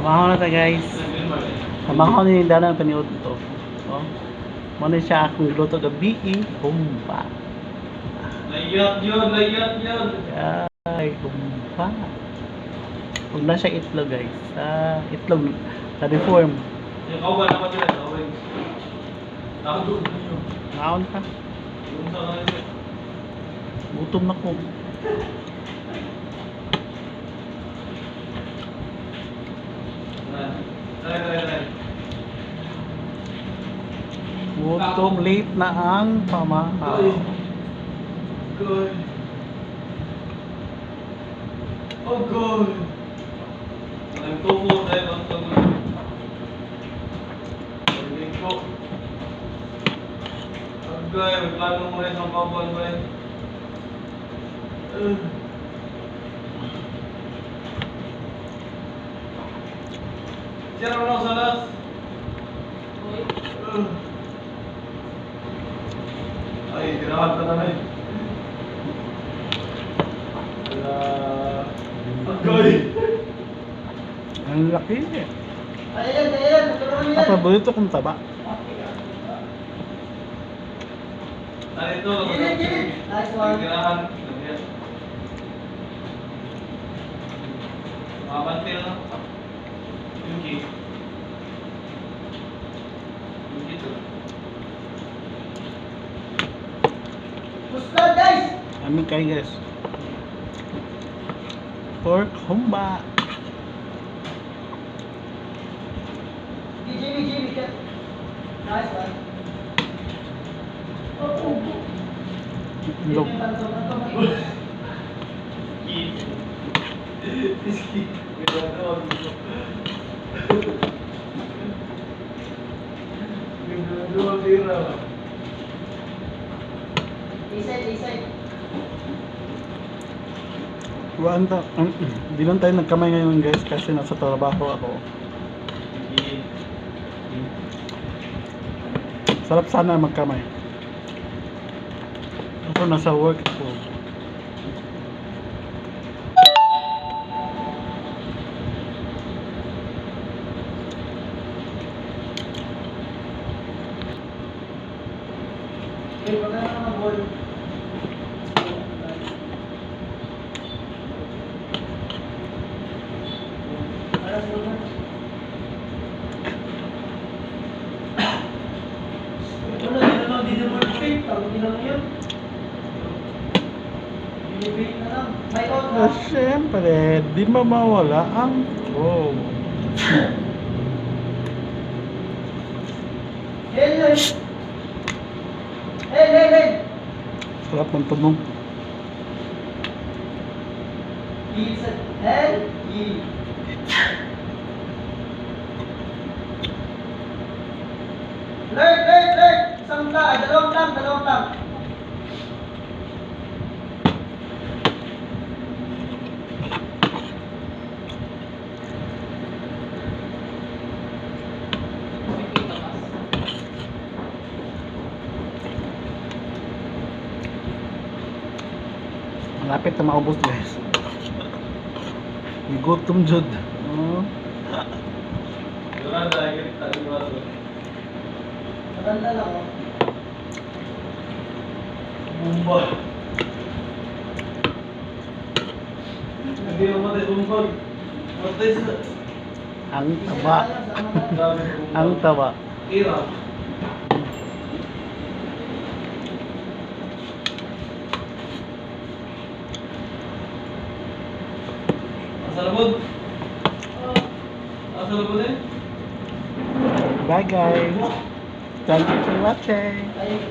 Mamahaw na ta guys. Mamahaw ni dalan paniud to. Oh. Mo na siya akong giluto gabi humpa. Layat yun. Ay, humpa. Huwag na siya itlog guys. Itlog na deform. Yung kauban naman yun. Nakadun nyo. Naon ka. Yung sa kanil. Gutom na ko. Try. Gutom, late na ang pamahaw. Good. Oh, good. Ang tubo dahil ang tubo. Pagling ko. Agay, magplano mo rin ang pabon ba eh. Sira mo lang sa las. Ay, tinahan ka na eh. Agay! Ang laki eh. Ayan. Ang paborito kong taba. Narito. Nice one. Tinahan. Mamantil na. Yung key. Yung key to. Gusto guys! Amin kayo guys. Pork humba. Jimmy. Nice one. Itlog. Key. This key. Gano'n. Tira. Isay. Hindi lang tayo nagkamay ngayon guys kasi nasa trabaho ako. Key. Sarap sana magkamay. Ako nasa work ako. Okay, wala na naman ball. Alas mo na. Hindi naman fake. Tawag lang yun. Binibake na lang. May out na. Siyempre, di mawala ang flow. Hey! Sarap ng tunog. Isa. Hey! Learn! Isang dalawang lang. Malapit na maubos guys. Gutom jud. Oh. Wala dahil taliwado. Maganda lang oh. Bumba. Hindi mo tayo bumbag. Matay sa... Ang taba. Ang taba. Ira. Asalabod. Asalabod eh. Bye guys. Thank you for watching. Ay.